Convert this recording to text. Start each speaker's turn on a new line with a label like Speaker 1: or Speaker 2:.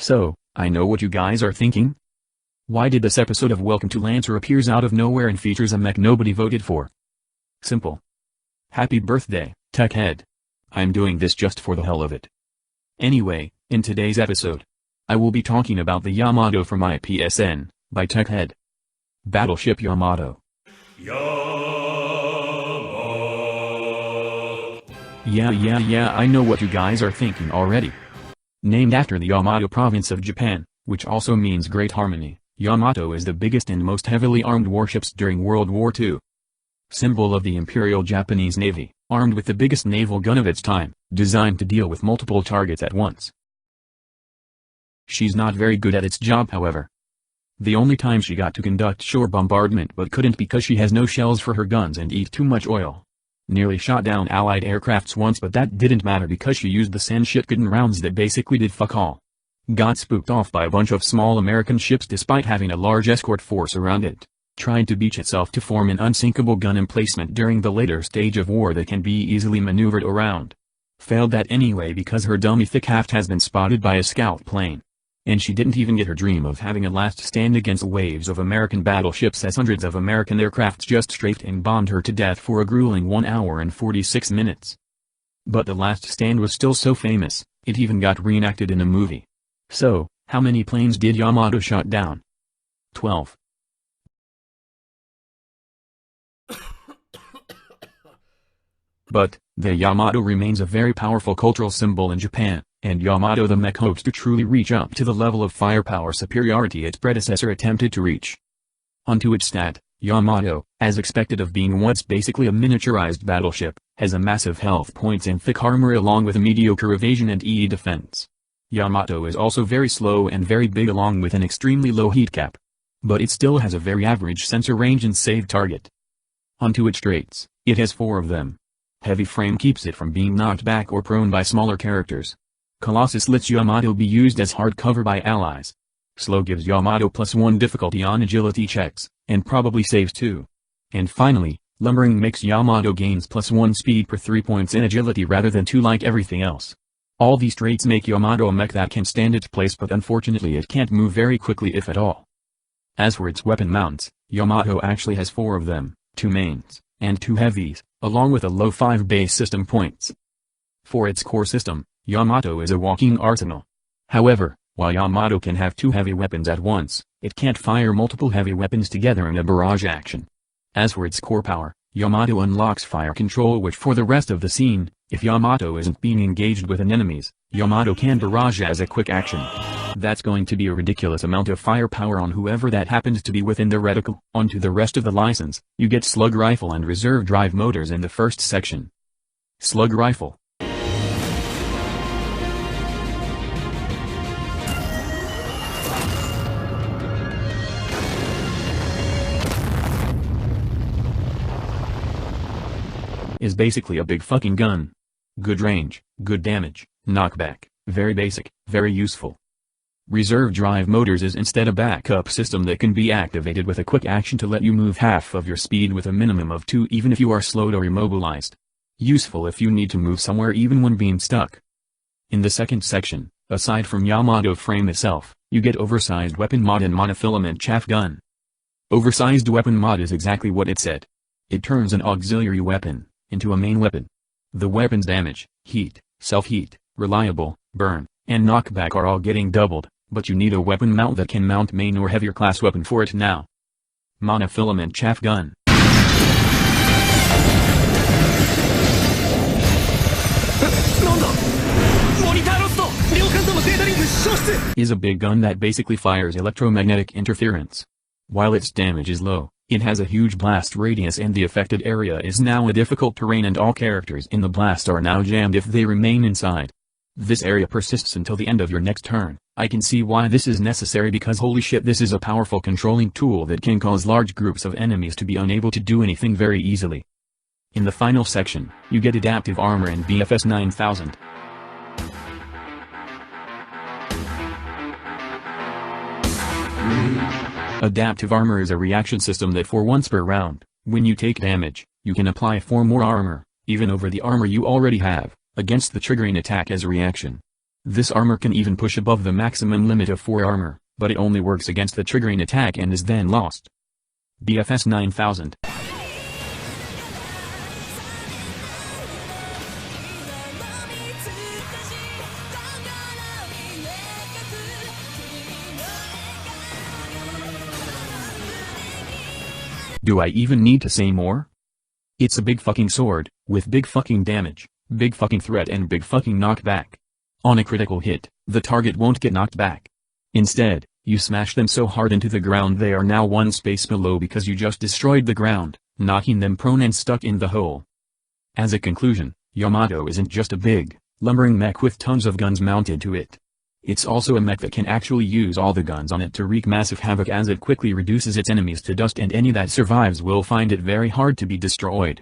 Speaker 1: So, I know what you guys are thinking. Why did this episode of Welcome to Lancer appears out of nowhere and features a mech nobody voted for? Simple. Happy birthday, Techhead. I'm doing this just for the hell of it. Anyway, in today's episode, I will be talking about the Yamato from IPSN, by Techhead. Battleship Yamato. Yeah, I know what you guys are thinking already. Named after the Yamato province of Japan, which also means Great Harmony, Yamato is the biggest and most heavily armed warships during World War II. Symbol of the Imperial Japanese Navy, armed with the biggest naval gun of its time, designed to deal with multiple targets at once. She's not very good at its job, however. The only time she got to conduct shore bombardment but couldn't because she has no shells for her guns and eat too much oil. Nearly shot down Allied aircrafts once, but that didn't matter because she used the sand-shit-gun rounds that basically did fuck all. Got spooked off by a bunch of small American ships despite having a large escort force around it. Tried to beach itself to form an unsinkable gun emplacement during the later stage of war that can be easily maneuvered around. Failed that anyway because her dummy thick aft has been spotted by a scout plane. And she didn't even get her dream of having a last stand against waves of American battleships as hundreds of American aircrafts just strafed and bombed her to death for a grueling 1 hour and 46 minutes. But the last stand was still so famous, it even got reenacted in a movie. So, how many planes did Yamato shot down? 12. But, the Yamato remains a very powerful cultural symbol in Japan, and Yamato the mech hopes to truly reach up to the level of firepower superiority its predecessor attempted to reach. Onto its stat, Yamato, as expected of being what's basically a miniaturized battleship, has a massive health points and thick armor along with a mediocre evasion and EE defense. Yamato is also very slow and very big along with an extremely low heat cap. But it still has a very average sensor range and save target. Onto its traits, it has 4 of them. Heavy frame keeps it from being knocked back or prone by smaller characters. Colossus lets Yamato be used as hard cover by allies. Slow gives Yamato +1 difficulty on agility checks, and probably saves 2. And finally, lumbering makes Yamato gains +1 speed per 3 points in agility rather than 2 like everything else. All these traits make Yamato a mech that can stand its place, but unfortunately it can't move very quickly if at all. As for its weapon mounts, Yamato actually has 4 of them, 2 mains, and 2 heavies, along with a low 5 base system points. For its core system, Yamato is a walking arsenal. However, while Yamato can have 2 heavy weapons at once, it can't fire multiple heavy weapons together in a barrage action. As for its core power, Yamato unlocks fire control, which for the rest of the scene, if Yamato isn't being engaged with an enemies, Yamato can barrage as a quick action. That's going to be a ridiculous amount of firepower on whoever that happens to be within the reticle. Onto the rest of the license, you get slug rifle and reserve drive motors in the first section. Slug rifle. Is basically a big fucking gun. Good range, good damage, knockback, very basic, very useful. Reserve drive motors is instead a backup system that can be activated with a quick action to let you move half of your speed with a minimum of 2 even if you are slowed or immobilized. Useful if you need to move somewhere even when being stuck. In the second section, aside from Yamato frame itself, you get oversized weapon mod and monofilament chaff gun. Oversized weapon mod is exactly what it said. It turns an auxiliary weapon into a main weapon. The weapon's damage, heat, self-heat, reliable, burn, and knockback are all getting doubled, but you need a weapon mount that can mount main or heavier class weapon for it now. Monofilament chaff gun. Is a big gun that basically fires electromagnetic interference. While its damage is low, it has a huge blast radius and the affected area is now a difficult terrain and all characters in the blast are now jammed if they remain inside. This area persists until the end of your next turn. I can see why this is necessary because holy shit, this is a powerful controlling tool that can cause large groups of enemies to be unable to do anything very easily. In the final section, you get adaptive armor and BFS 9000. Adaptive armor is a reaction system that for once per round, when you take damage, you can apply 4 more armor, even over the armor you already have, against the triggering attack as a reaction. This armor can even push above the maximum limit of 4 armor, but it only works against the triggering attack and is then lost. BFS 9000. Do I even need to say more? It's a big fucking sword, with big fucking damage, big fucking threat and big fucking knockback. On a critical hit, the target won't get knocked back. Instead, you smash them so hard into the ground they are now one space below because you just destroyed the ground, knocking them prone and stuck in the hole. As a conclusion, Yamato isn't just a big, lumbering mech with tons of guns mounted to it. It's also a mech that can actually use all the guns on it to wreak massive havoc as it quickly reduces its enemies to dust, and any that survives will find it very hard to be destroyed.